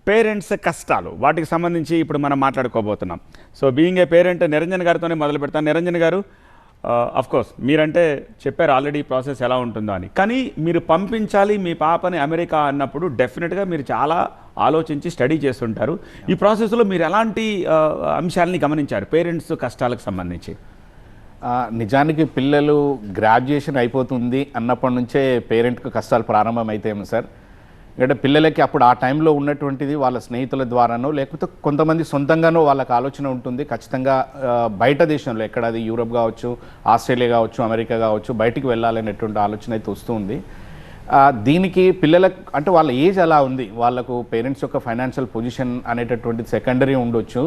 Parents కష్టాలు వాటికి సంబంధించి ఇప్పుడు మనం మాట్లాడుకోబోతున్నాం. So being a parent Niranjan గారితోనే మొదలు పెడతాను. నిరంజన్ గారు, కోర్స్ మీరంటే చెప్పారు ఆల్రెడీ ప్రాసెస్ ఎలా ఉంటుందో అని, కానీ మీరు పంపించాలి మీ పాపని అమెరికా అన్నప్పుడు డెఫినెట్గా మీరు చాలా ఆలోచించి స్టడీ చేస్తుంటారు. ఈ ప్రాసెస్లో మీరు ఎలాంటి అంశాలని గమనించారు పేరెంట్స్ కష్టాలకు సంబంధించి? నిజానికి పిల్లలు గ్రాడ్యుయేషన్ అయిపోతుంది అన్నప్పటి నుంచే పేరెంట్కి కష్టాలు ప్రారంభమైతేమో సార్. ఎందుకంటే పిల్లలకి అప్పుడు ఆ టైంలో ఉన్నటువంటిది వాళ్ళ స్నేహితుల ద్వారానో లేకపోతే కొంతమంది సొంతంగానో వాళ్ళకి ఆలోచన ఉంటుంది. ఖచ్చితంగా బయట దేశంలో ఎక్కడ అది యూరోప్ కావచ్చు, ఆస్ట్రేలియా కావచ్చు, అమెరికా కావచ్చు, బయటికి వెళ్ళాలనేటువంటి ఆలోచన అయితే వస్తుంది. దీనికి పిల్లలకు అంటే వాళ్ళ ఏజ్ అలా ఉంది, వాళ్ళకు పేరెంట్స్ యొక్క ఫైనాన్షియల్ పొజిషన్ అనేటటువంటిది సెకండరీ ఉండొచ్చు.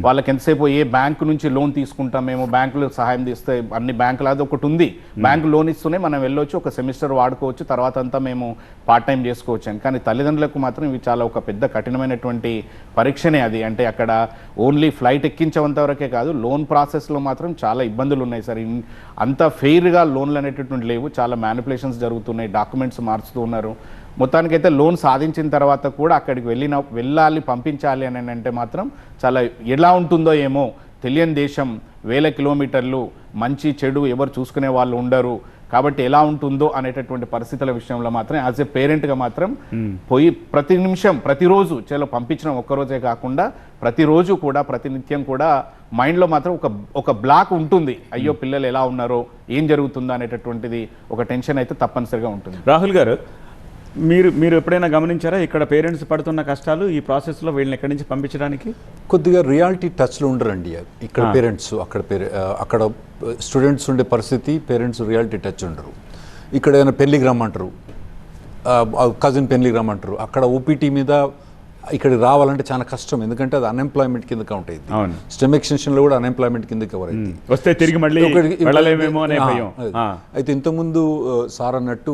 వాళ్ళకి ఎంతసేపు ఏ బ్యాంకు నుంచి లోన్ తీసుకుంటాం, మేము బ్యాంకులు సహాయం తీస్తే అన్ని బ్యాంకులు అది ఒకటి ఉంది, బ్యాంకు లోన్ ఇస్తూనే మనం వెళ్ళొచ్చు, ఒక సెమిస్టర్ వాడుకోవచ్చు, తర్వాత అంతా మేము పార్ట్ టైం చేసుకోవచ్చు అని. కానీ తల్లిదండ్రులకు మాత్రం ఇవి చాలా ఒక పెద్ద కఠినమైనటువంటి పరీక్షనే అది. అంటే అక్కడ ఓన్లీ ఫ్లైట్ ఎక్కించేంతవరకే కాదు, లోన్ ప్రాసెస్లో మాత్రం చాలా ఇబ్బందులు ఉన్నాయి సార్. అంత ఫెయిర్గా లోన్లు అనేటటువంటి లేవు, చాలా మ్యానిపులేషన్స్ జరుగుతున్నాయి, డాక్యుమెంట్స్ మార్చుతూ ఉన్నారు. మొత్తానికైతే లోన్ సాధించిన తర్వాత కూడా అక్కడికి వెళ్ళాలి పంపించాలి అని అంటే మాత్రం చాలా ఎలా ఉంటుందో ఏమో తెలియని దేశం, వేల కిలోమీటర్లు, మంచి చెడు ఎవరు చూసుకునే వాళ్ళు ఉండరు, కాబట్టి ఎలా ఉంటుందో అనేటటువంటి పరిస్థితుల విషయంలో మాత్రం యాజ్ ఏ పేరెంట్గా మాత్రం పోయి ప్రతి నిమిషం ప్రతిరోజు చలో పంపించడం ఒక్కరోజే కాకుండా ప్రతిరోజు కూడా ప్రతినిత్యం కూడా మైండ్లో మాత్రం ఒక బ్లాక్ ఉంటుంది. అయ్యో పిల్లలు ఎలా ఉన్నారో, ఏం జరుగుతుందో అనేటటువంటిది ఒక టెన్షన్ అయితే తప్పనిసరిగా ఉంటుంది. రాహుల్ గారు, మీరు ఎప్పుడైనా గమనించారా ఇక్కడ పేరెంట్స్ పడుతున్న కష్టాలు ఈ ప్రాసెస్లో వీళ్ళని ఎక్కడి నుంచి పంపించడానికి? కొద్దిగా రియాలిటీ టచ్లో ఉండరండి ఇక్కడ పేరెంట్స్. అక్కడ స్టూడెంట్స్ ఉండే పరిస్థితి, పేరెంట్స్ రియాలిటీ టచ్ ఉండరు. ఇక్కడ ఏదైనా పెళ్ళికి రమ్మంటారు, కజిన్ పెళ్ళికి రమ్మంటారు, అక్కడ ఓపీటీ మీద ఇక్కడికి రావాలంటే చాలా కష్టం, ఎందుకంటే అది అన్ఎంప్లాయ్మెంట్ కింద కౌంట్ అయింది. స్టెమ్ ఎక్స్టెన్షన్లో కూడా అన్ఎంప్లాయ్మెంట్ కింద కవర్ అయింది. వస్తే తిరిగి మళ్ళీ వెళ్ళలేమేమో అనే భయం. అయితే ఇంతకుముందు సార్ అన్నట్టు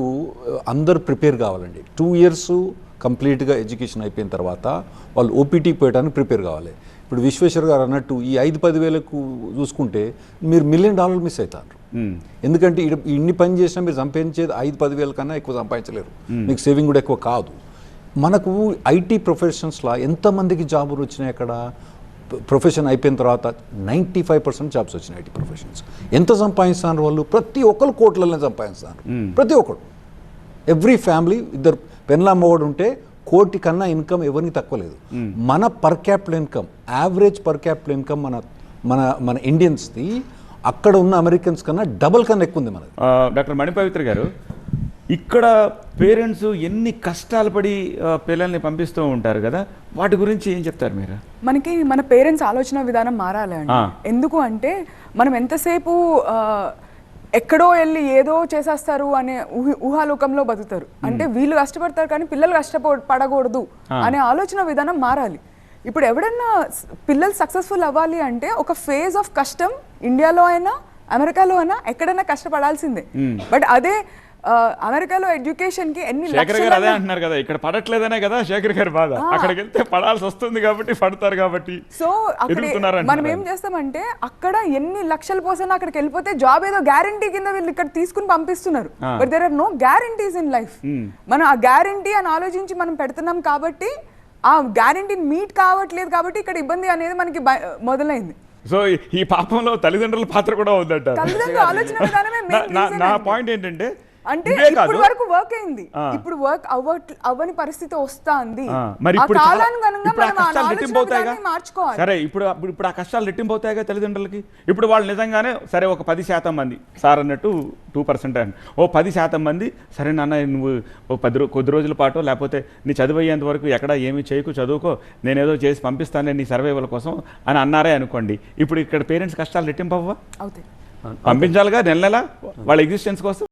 అందరు ప్రిపేర్ కావాలండి. 2 years కంప్లీట్గా ఎడ్యుకేషన్ అయిపోయిన తర్వాత వాళ్ళు ఓపీటీ పోయడానికి ప్రిపేర్ కావాలి. ఇప్పుడు విశ్వేశ్వర్ గారు అన్నట్టు ఈ 5-10 వేలకు చూసుకుంటే మీరు $1 million మిస్ అవుతారు. ఎందుకంటే ఇన్ని పని చేసినా మీరు సంపాదించేది 5-10 వేల కన్నా ఎక్కువ సంపాదించలేరు, మీకు సేవింగ్ కూడా ఎక్కువ కాదు. మనకు ఐటీ ప్రొఫెషన్స్లో ఎంతమందికి జాబులు వచ్చినాయి? అక్కడ ప్రొఫెషన్ అయిపోయిన తర్వాత 95% జాబ్స్ వచ్చినాయి ఐటీ ప్రొఫెషన్స్. ఎంత సంపాదిస్తున్నారు వాళ్ళు? ప్రతి ఒక్కరు కోట్లనే సంపాదిస్తున్నారు, ప్రతి ఒక్కరు. ఎవ్రీ ఫ్యామిలీ ఇద్దరు పెన్లామ్మవాడు ఉంటే కోటి కన్నా ఇన్కమ్ ఎవరికి తక్కువ లేదు. మన per capital income, average per capital income మన ఇండియన్స్ది అక్కడ ఉన్న అమెరికన్స్ కన్నా డబుల్ కన్నా ఎక్కువ ఉంది మనది. డాక్టర్ మణిపవిత్ర గారు, ఇక్కడ పేరెంట్స్ ఎన్ని కష్టాలు పడి పిల్లల్ని పంపిస్తూ ఉంటారు కదా, వాటి గురించి ఏం చెప్తారు మీరు? మన పేరెంట్స్ ఆలోచన విధానం మారాలి అండి. ఎందుకు అంటే మనం ఎంతసేపు ఎక్కడో వెళ్ళి ఏదో చేసేస్తారు అనే ఊహాలోకంలో బతుకుతారు. అంటే వీళ్ళు కష్టపడతారు కానీ పిల్లలు కష్టపడకూడదు అనే ఆలోచన విధానం మారాలి. ఇప్పుడు ఎవడన్నా పిల్లలు సక్సెస్ఫుల్ అవ్వాలి అంటే ఒక ఫేజ్ ఆఫ్ కష్టం ఇండియాలో అయినా అమెరికాలో అయినా ఎక్కడైనా కష్టపడాల్సిందే. బట్ అదే అమెరికాలో ఎడ్యుకేషన్ కి ఎన్ని శేఖర్ గారు అదే అంటున్నారు కదా, ఇక్కడ పడట్లేదనే కదా శేఖర్ గారు బాధ. అక్కడికి వెళ్తే పడాల్సి వస్తుంది కాబట్టి పడతారు కాబట్టి. సో మనం ఏం చేస్తామంటే అక్కడ ఎన్ని లక్షలు పోసినా అక్కడికి వెళ్ళిపోతే జాబ్ ఏదో గ్యారంటీ కింద వీళ్ళు ఇక్కడ తీసుకుని పంపిస్తున్నారు. But there are no guarantees in life. మనం ఆ గ్యారంటీ అని ఆలోచించి మనం పెడుతున్నాం కాబట్టి ఆ గ్యారంటీని మీట్ కావట్లేదు కాబట్టి ఇక్కడ ఇబ్బంది అనేది మనకి మొదలైంది. సో ఈ పాపంలో తల్లిదండ్రుల పాత్ర కూడా ఉందంటారు. తల్లిదండ్రుల ఆలోచన విధానమే నా పాయింట్ ఏంటంటే, అంటే ఇప్పుడు వరకు వర్క్ అయింది, ఇప్పుడు వర్క్ అవ్వని పరిస్థితి వస్తుంది. మరి మార్చుకోవాలి. సరే, ఇప్పుడు ఆ కష్టాలు రెట్టింపు అవుతాయిగా తల్లిదండ్రులకి. ఇప్పుడు వాళ్ళు నిజంగానే సరే ఒక 10% మంది, సార్ అన్నట్టు 2% అండి, 10% మంది సరే నాన్న నువ్వు కొద్ది రోజుల పాటు లేకపోతే నీ చదువు అయ్యేంత వరకు ఎక్కడ ఏమీ చేయకు, చదువుకో, నేనేదో చేసి పంపిస్తాను నీ సర్వైవల్ కోసం అని అన్నారే అనుకోండి. ఇప్పుడు ఇక్కడ పేరెంట్స్ కష్టాలు రెట్టింపు అవ్వవా? అవుతాయి. పంపించాలిగా నెల నెల వాళ్ళ ఎగ్జిస్టెన్స్ కోసం.